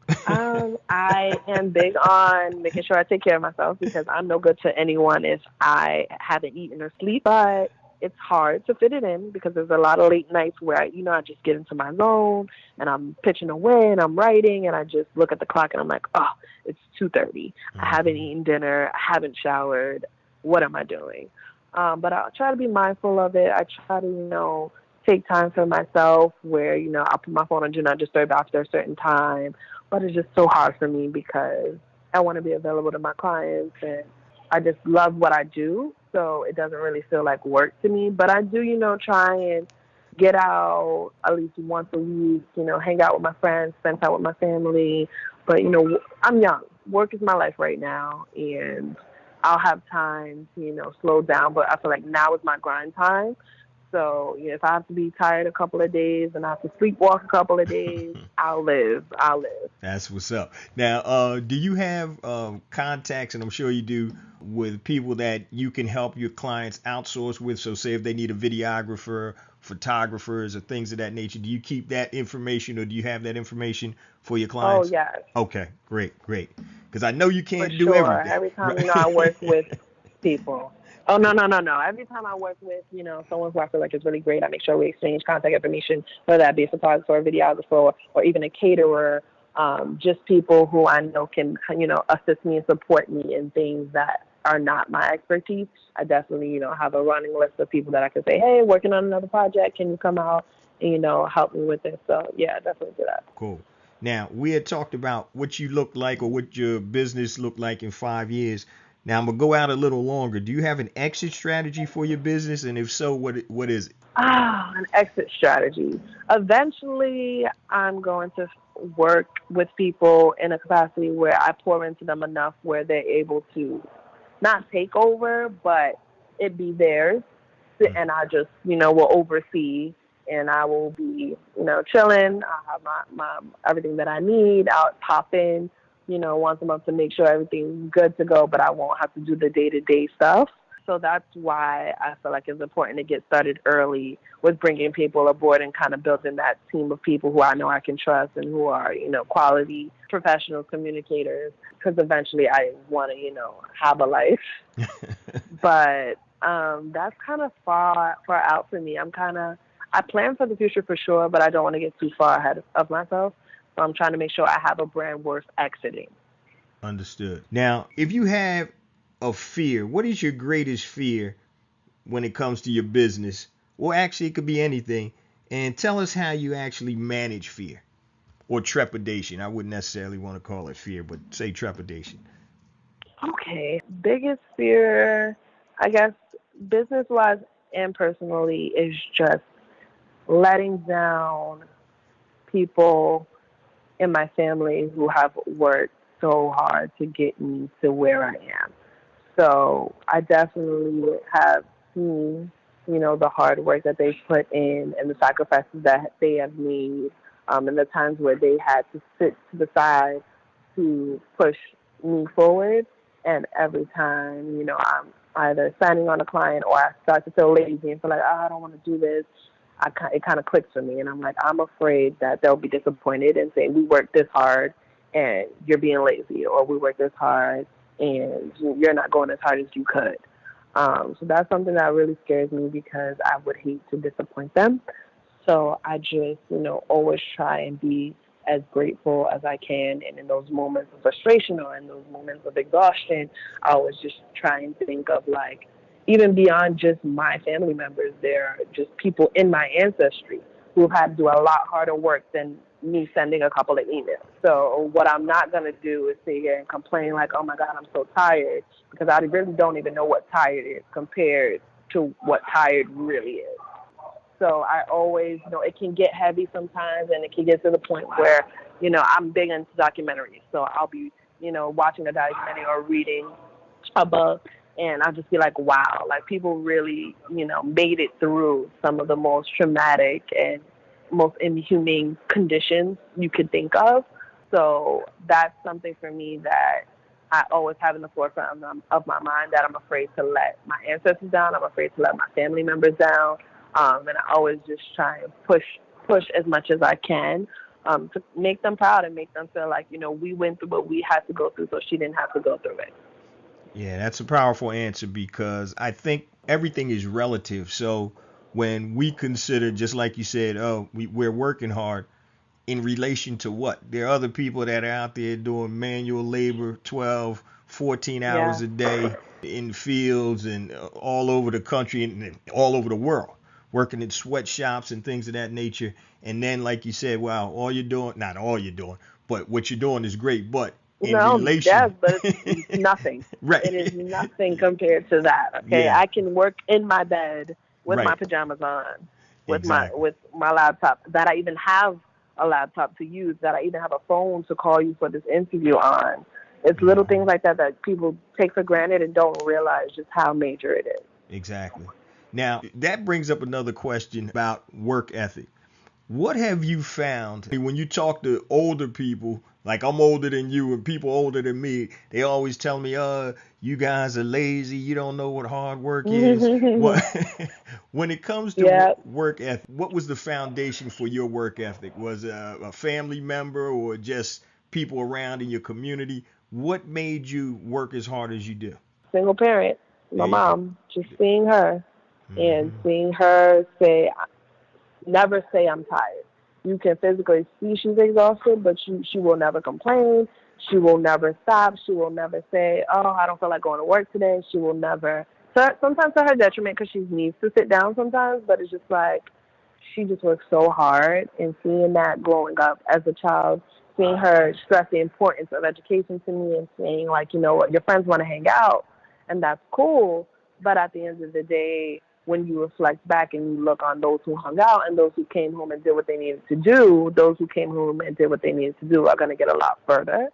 I am big on making sure I take care of myself, because I'm no good to anyone if I haven't eaten or sleep. But it's hard to fit it in because there's a lot of late nights where, I just get into my zone and I'm pitching away and I'm writing and I just look at the clock and I'm like, oh, it's 2:30. I haven't eaten dinner. I haven't showered. What am I doing? But I'll try to be mindful of it. I try to, take time for myself where, I'll put my phone on Do Not Disturb after a certain time. But it's just so hard for me because I want to be available to my clients and I just love what I do. So it doesn't really feel like work to me. But I do, try and get out at least once a week, hang out with my friends, spend time with my family. But, I'm young. Work is my life right now. And I'll have time to, slow down. But I feel like now is my grind time. So, if I have to be tired a couple of days and I have to sleepwalk a couple of days, I'll live. That's what's up. Now, do you have contacts, and I'm sure you do, with people that you can help your clients outsource with? So say if they need a videographer, photographers, or things of that nature, do you keep that information, or do you have that information for your clients? Oh, yes. Okay, great. Because I know you can't do sure. everything. Every time, I work with people. Oh, no. Every time I work with, someone who I feel like is really great, I make sure we exchange contact information, whether that be a photographer, a videographer, or even a caterer, just people who I know can, assist me and support me in things that are not my expertise. I definitely, have a running list of people that I can say, hey, working on another project, can you come out and, help me with it? So, yeah, definitely do that. Cool. Now, we had talked about what you look like or what your business looked like in 5 years. Now, I'm going to go out a little longer. Do you have an exit strategy for your business? And if so, what is it? An exit strategy. Eventually, I'm going to work with people in a capacity where I pour into them enough where they're able to not take over, but it be theirs. And I just, will oversee and I will be, chilling. I'll have my everything that I need. I'll pop in, once a month to make sure everything's good to go, but I won't have to do the day-to-day stuff. So that's why I feel like it's important to get started early with bringing people aboard and kind of building that team of people who I know I can trust and who are, quality professional communicators. Because eventually I want to, have a life. But that's kind of far out for me. I plan for the future for sure, but I don't want to get too far ahead of myself. So I'm trying to make sure I have a brand worth exiting. Understood. Now, if you have a fear, what is your greatest fear when it comes to your business? Or actually, it could be anything. And tell us how you actually manage fear or trepidation. I wouldn't necessarily want to call it fear, but say trepidation. Okay. Biggest fear, I guess, business-wise and personally, is just letting down people in my family who have worked so hard to get me to where I am. So I definitely have seen, the hard work that they've put in and the sacrifices that they have made, and the times where they had to sit to the side to push me forward. And every time, I'm either signing on a client or I start to feel lazy and feel like, I don't want to do this, it kind of clicks for me. And I'm like, I'm afraid that they'll be disappointed and say, we worked this hard and you're being lazy, or we worked this hard and you're not going as hard as you could. So that's something that really scares me because I would hate to disappoint them. So I just, always try and be as grateful as I can. And in those moments of frustration or in those moments of exhaustion, I always just try and think of, like, even beyond just my family members, there are just people in my ancestry who have had to do a lot harder work than me sending a couple of emails. So what I'm not going to do is sit here and complain like, oh my God, I'm so tired, because I really don't even know what tired is compared to what tired really is. So I always, it can get heavy sometimes, and it can get to the point where, I'm big into documentaries. So I'll be, watching a documentary or reading a book, and I'll just be like, wow, like people really, made it through some of the most traumatic and most inhumane conditions you could think of. So that's something for me that I always have in the forefront of my mind, that I'm afraid to let my ancestors down. I'm afraid to let my family members down. And I always just try and push as much as I can to make them proud and make them feel like, we went through what we had to go through so she didn't have to go through it. Yeah, that's a powerful answer, because I think everything is relative. So when we consider, just like you said, we're working hard, in relation to what? There are other people that are out there doing manual labor 12, 14 hours a day in fields and all over the country and all over the world, working in sweatshops and things of that nature. And then, like you said, wow, not all you're doing, but what you're doing is great. But in relation... Yes, but it's nothing. Right. It is nothing compared to that. Okay, I can work in my bed with my pajamas on, with my laptop, that I even have a laptop to use, that I even have a phone to call you for this interview on. It's little things like that that people take for granted and don't realize just how major it is. Exactly. Now, that brings up another question about work ethic. What have you found when you talk to older people, like I'm older than you and people older than me, they always tell me, you guys are lazy, you don't know what hard work is. When it comes to work ethic, what was the foundation for your work ethic? Was it a family member or just people around in your community? What made you work as hard as you do? Single parent, my mom, just seeing her and seeing her never say I'm tired. You can physically see she's exhausted, but she will never complain. She will never stop. She will never say, I don't feel like going to work today. She will never. So sometimes to her detriment, because she needs to sit down sometimes, but it's just like she just works so hard. And seeing that growing up as a child, seeing her stress the importance of education to me and saying, like, your friends want to hang out, and that's cool. But at the end of the day, when you reflect back and you look on those who hung out and those who came home and did what they needed to do, those who came home and did what they needed to do are going to get a lot further.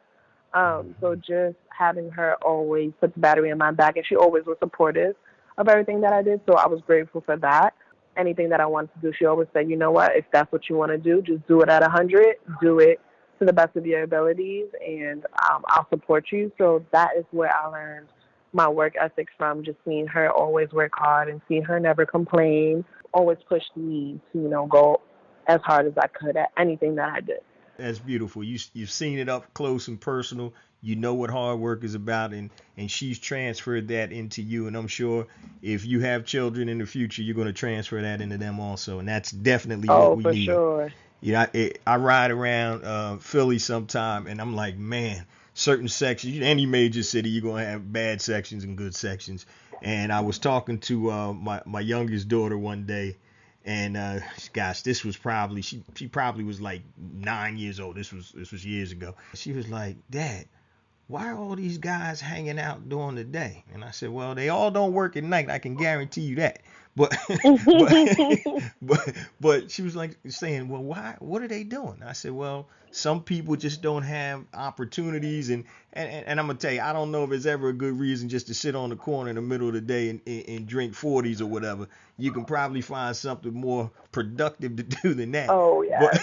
So just having her always put the battery in my back, and she always was supportive of everything that I did, so I was grateful for that. Anything that I wanted to do, she always said, you know what, if that's what you want to do, just do it at 100, do it to the best of your abilities, and I'll support you. So that is where I learned my work ethic from just seeing her always work hard and seeing her never complain, always pushed me to, go as hard as I could at anything that I did. That's beautiful. You've seen it up close and personal. You know what hard work is about, and she's transferred that into you. And I'm sure if you have children in the future, you're going to transfer that into them also. And that's definitely what Oh, we for need. sure. I ride around Philly sometime, and I'm like, man, certain sections, any major city, you're going to have bad sections and good sections. And I was talking to my youngest daughter one day, and gosh, this was probably she probably was like 9 years old. This was years ago. She was like, Dad, why are all these guys hanging out during the day? And I said, well, they all don't work at night. I can guarantee you that. But but she was like saying, well, why? What are they doing? I said, well, some people just don't have opportunities, and I'm gonna tell you, I don't know if it's ever a good reason just to sit on the corner in the middle of the day and drink 40s or whatever. You can probably find something more productive to do than that. Oh, yeah.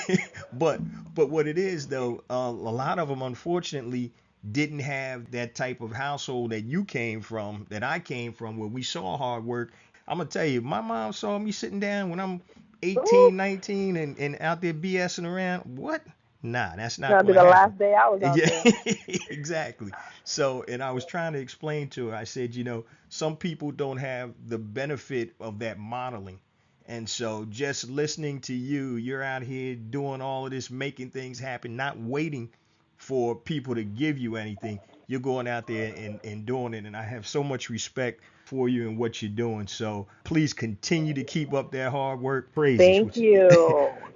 But what it is though, a lot of them unfortunately didn't have that type of household that you came from, that I came from, where we saw hard work. I'm going to tell you, my mom saw me sitting down when I'm 18, 19 and out there BSing around. What? Nah, that's not That'll be going to the happen. last day I was out there. Exactly. So, and I was trying to explain to her, I said, some people don't have the benefit of that modeling. And so just listening to you, you're out here doing all of this, making things happen, not waiting for people to give you anything. You're going out there and doing it. And I have so much respect for you and what you're doing. So please continue to keep up that hard work. Praise Thank you.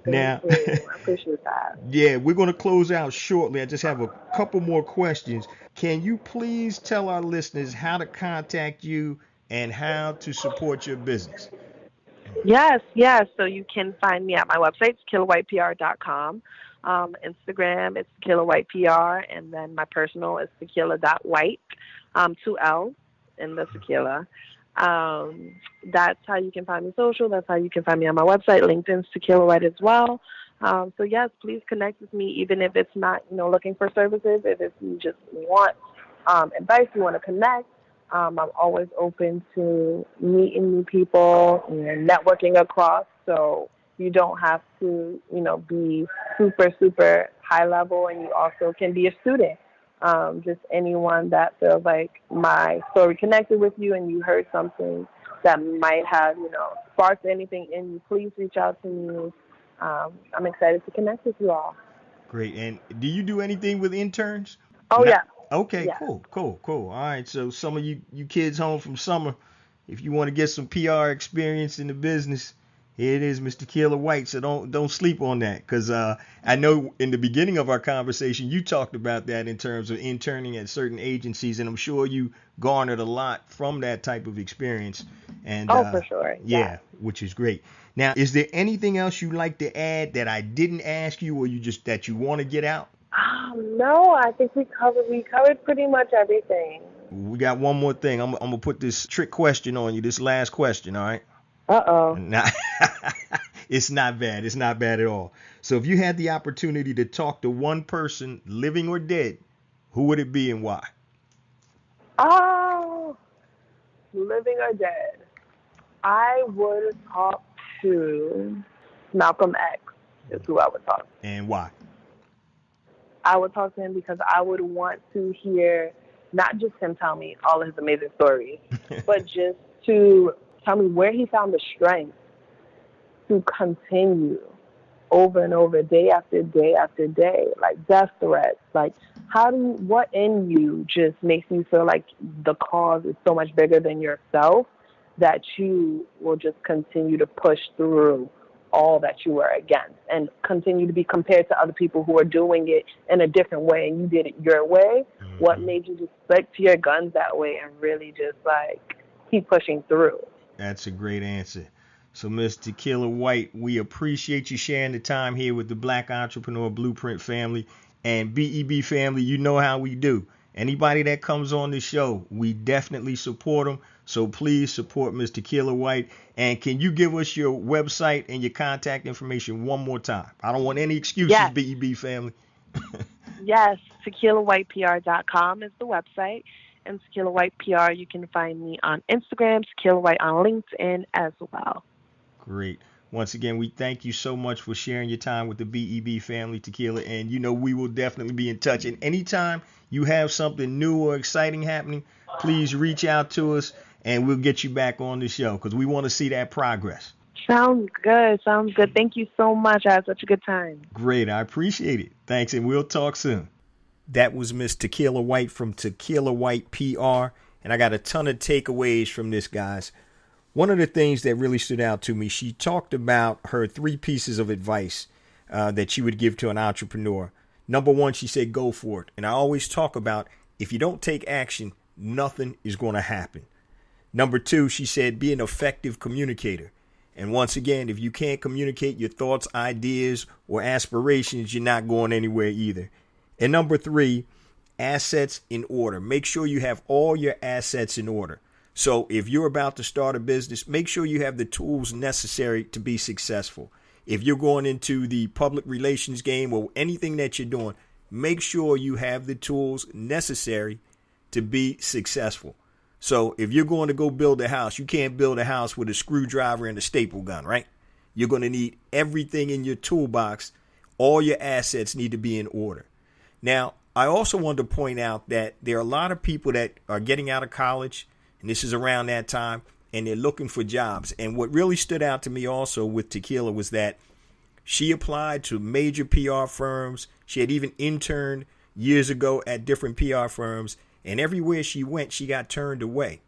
Now, Thank you. I appreciate that. yeah, we're going to close out shortly. I just have a couple more questions. Can you please tell our listeners how to contact you and how to support your business? Yes, yes. So you can find me at my website, tequillawhitepr.com. Instagram, it's tequillawhitepr, and then my personal is tequilla.white, 2 L's in the tequilla. That's how you can find me social. That's how you can find me on my website. LinkedIn's Tequilla White as well. So yes, please connect with me, even if it's not, looking for services. If it's, you just want advice, you want to connect. I'm always open to meeting new people and networking across. So you don't have to, be super, super high level, and you also can be a student. Just anyone that feels like my story connected with you and you heard something that might have, sparked anything in you, please reach out to me. I'm excited to connect with you all. Great. And do you do anything with interns? Oh, yeah. Okay, Yeah. cool. All right. So some of you kids home from summer, if you want to get some PR experience in the business, here it is, Mr. Tequilla White. So don't sleep on that, because I know in the beginning of our conversation you talked about that in terms of interning at certain agencies, and I'm sure you garnered a lot from that type of experience. And for sure. Yeah, which is great. Now, is there anything else you'd like to add that I didn't ask you, or that you want to get out? No, I think we covered pretty much everything. We got one more thing. I'm gonna put this trick question on you. This last question, all right? Uh-oh. Now, it's not bad. It's not bad at all. So if you had the opportunity to talk to one person, living or dead, who would it be and why? Oh, living or dead. I would talk to Malcolm X is who I would talk to. And why? I would talk to him because I would want to hear not just him tell me all of his amazing stories, but just to tell me where he found the strength to continue over and over, day after day after day, like death threats. Like, what in you just makes you feel like the cause is so much bigger than yourself that you will just continue to push through all that you were against and continue to be compared to other people who are doing it in a different way and you did it your way? Mm-hmm. What made you just stick to your guns that way and really just keep pushing through? That's a great answer. So, Ms. Tequilla White, we appreciate you sharing the time here with the Black Entrepreneur Blueprint family. And BEB family, you know how we do. Anybody that comes on the show, we definitely support them. So please support Ms. Tequilla White. And can you give us your website and your contact information one more time? I don't want any excuses, yes. BEB family. Yes, tequillawhitepr.com is the website. and Tequilla White PR. You can find me on Instagram, Tequilla White on LinkedIn as well. Great. Once again, we thank you so much for sharing your time with the BEB family, Tequila. And, we will definitely be in touch. And anytime you have something new or exciting happening, please reach out to us and we'll get you back on the show because we want to see that progress. Sounds good. Sounds good. Thank you so much. I had such a good time. Great. I appreciate it. Thanks. And we'll talk soon. That was Miss Tequilla White from Tequilla White PR. And I got a ton of takeaways from this, guys. One of the things that really stood out to me, she talked about her 3 pieces of advice that she would give to an entrepreneur. Number 1, she said, go for it. And I always talk about if you don't take action, nothing is going to happen. Number 2, she said, be an effective communicator. And once again, if you can't communicate your thoughts, ideas, or aspirations, you're not going anywhere either. And number 3, assets in order. Make sure you have all your assets in order. So if you're about to start a business, make sure you have the tools necessary to be successful. If you're going into the public relations game or anything that you're doing, make sure you have the tools necessary to be successful. So if you're going to go build a house, you can't build a house with a screwdriver and a staple gun, right? You're going to need everything in your toolbox. All your assets need to be in order. Now, I also wanted to point out that there are a lot of people that are getting out of college, and this is around that time, and they're looking for jobs. And what really stood out to me also with Tequila was that she applied to major PR firms. She had even interned years ago at different PR firms, and everywhere she went, she got turned away.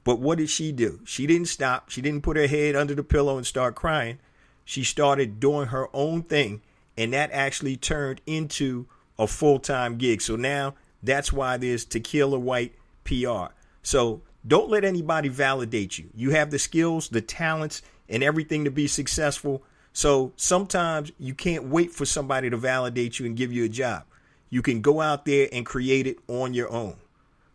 But what did she do? She didn't stop. She didn't put her head under the pillow and start crying. She started doing her own thing, and that actually turned into a full-time gig. So now that's why there's Tequilla White PR. So don't let anybody validate you. You have the skills, the talents, and everything to be successful. So sometimes you can't wait for somebody to validate you and give you a job. You can go out there and create it on your own.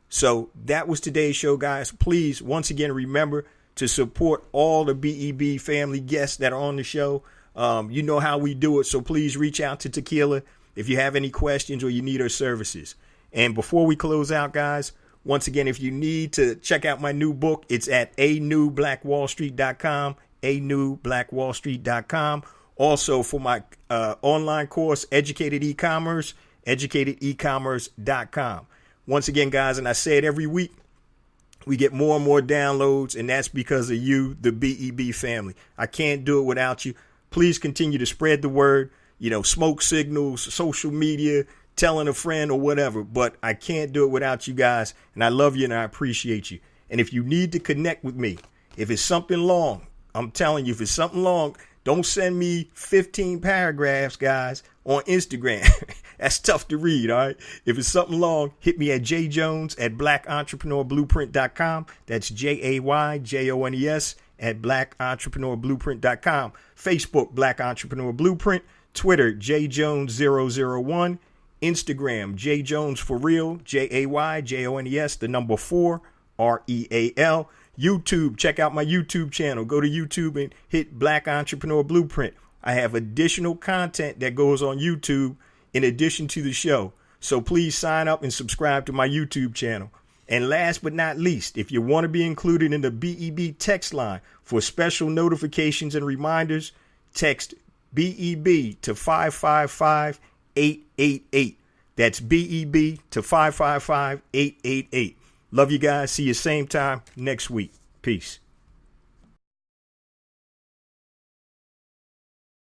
So that was today's show, guys. Please, once again, remember to support all the BEB family guests that are on the show. You know how we do it. So please reach out to Tequila if you have any questions or you need her services. And before we close out, guys, once again, if you need to check out my new book, it's at anewblackwallstreet.com, anewblackwallstreet.com. Also for my online course, Educated E-commerce, educatedecommerce.com. Once again, guys, and I say it every week, we get more and more downloads, and that's because of you, the BEB family. I can't do it without you. Please continue to spread the word, smoke signals, social media, telling a friend or whatever, but I can't do it without you guys, and I love you and I appreciate you. And if you need to connect with me, if it's something long, I'm telling you, if it's something long, don't send me 15 paragraphs, guys, on Instagram. That's tough to read, all right? If it's something long, hit me at jjones@blackentrepreneurblueprint.com. That's JAYJONES at blackentrepreneurblueprint.com. Facebook, Black Entrepreneur Blueprint. Twitter, jjones001. Instagram, jjonesforreal, JAYJONES, the number 4, REAL. YouTube, check out my YouTube channel. Go to YouTube and hit Black Entrepreneur Blueprint. I have additional content that goes on YouTube in addition to the show. So please sign up and subscribe to my YouTube channel. And last but not least, if you want to be included in the BEB text line for special notifications and reminders, text BEB to 555-888. That's BEB to 555-888. Love you guys. See you same time next week. Peace.